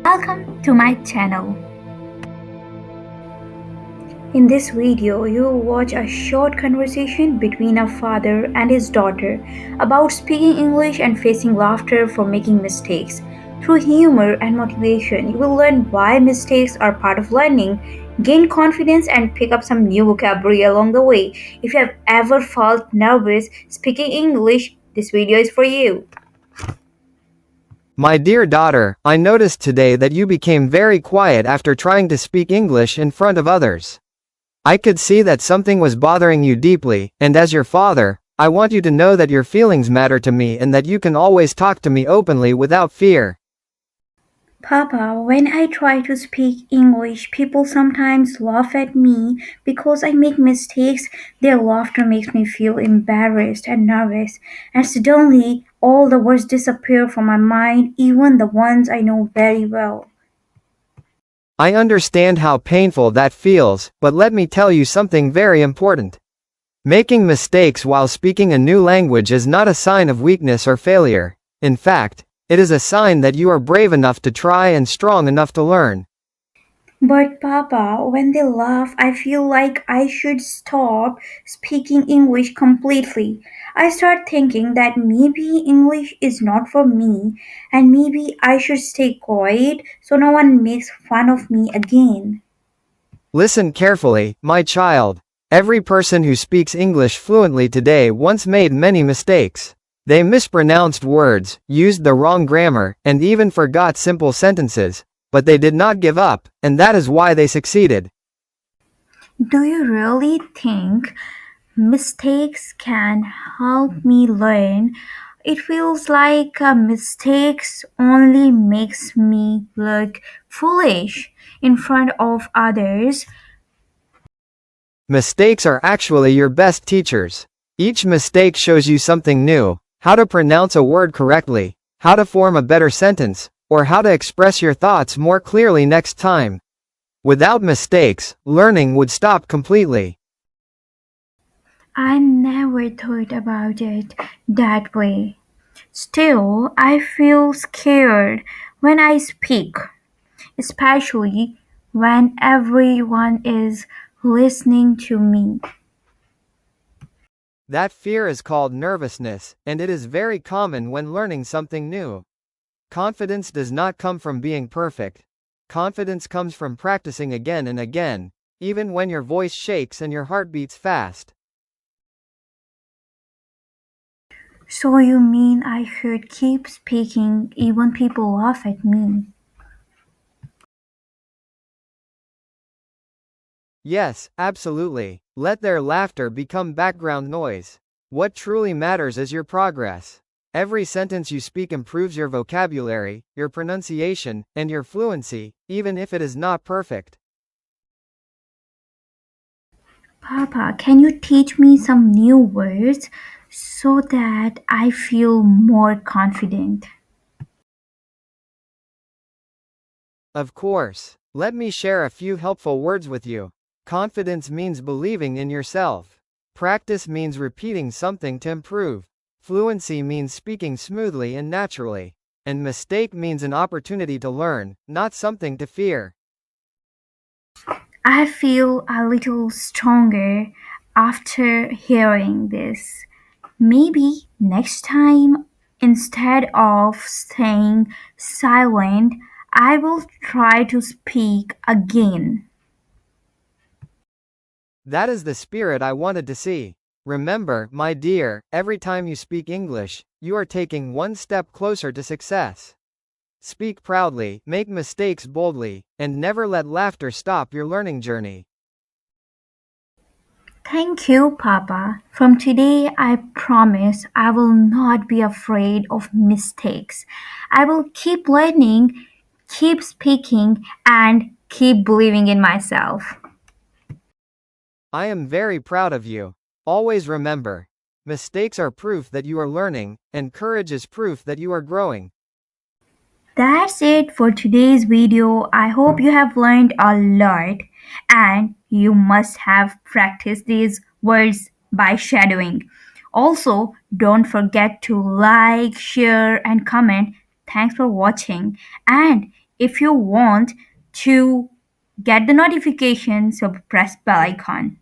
Welcome to my channel. In this video, you will watch a short conversation between a father and his daughter about speaking English and facing laughter for making mistakes. Through humor and motivation, you will learn why mistakes are part of learning, gain confidence, and pick up some new vocabulary along the way. If you have ever felt nervous speaking English, this video is for you. My dear daughter, I noticed today that you became very quiet after trying to speak English in front of others. I could see that something was bothering you deeply, and as your father, I want you to know that your feelings matter to me and that you can always talk to me openly without fear. Papa, when I try to speak English, people sometimes laugh at me because I make mistakes. Their laughter makes me feel embarrassed and nervous, and suddenly all the words disappear from my mind, even the ones I know very well. I understand how painful that feels, but let me tell you something very important. Making mistakes while speaking a new language is not a sign of weakness or failure. In fact, it is a sign that you are brave enough to try and strong enough to learn. But Papa, when they laugh, I feel like I should stop speaking English completely. I start thinking that maybe English is not for me and maybe I should stay quiet so no one makes fun of me again. Listen carefully, my child. Every person who speaks English fluently today once made many mistakes. They mispronounced words, used the wrong grammar, and even forgot simple sentences. But they did not give up, and that is why they succeeded. Do you really think mistakes can help me learn? It feels like mistakes only makes me look foolish in front of others. Mistakes are actually your best teachers. Each mistake shows you something new, how to pronounce a word correctly, how to form a better sentence, or how to express your thoughts more clearly next time. Without mistakes, learning would stop completely. I never thought about it that way. Still, I feel scared when I speak, especially when everyone is listening to me. That fear is called nervousness, and it is very common when learning something new. Confidence does not come from being perfect. Confidence comes from practicing again and again, even when your voice shakes and your heart beats fast. So you mean I should keep speaking even people laugh at me? Yes, absolutely. Let their laughter become background noise. What truly matters is your progress. Every sentence you speak improves your vocabulary, your pronunciation, and your fluency, even if it is not perfect. Papa, can you teach me some new words so that I feel more confident? Of course. Let me share a few helpful words with you. Confidence means believing in yourself. Practice means repeating something to improve. Fluency means speaking smoothly and naturally. And mistake means an opportunity to learn, not something to fear. I feel a little stronger after hearing this. Maybe next time, instead of staying silent, I will try to speak again. That is the spirit I wanted to see. Remember, my dear, every time you speak English, you are taking one step closer to success. Speak proudly, make mistakes boldly, and never let laughter stop your learning journey. Thank you, Papa. From today, I promise I will not be afraid of mistakes. I will keep learning, keep speaking, and keep believing in myself. I am very proud of you. Always remember, mistakes are proof that you are learning, and courage is proof that you are growing. That's it for today's video. I hope you have learned a lot and you must have practiced these words by shadowing. Also, don't forget to like, share, and comment. Thanks for watching. And If you want to get the notification, so press bell icon.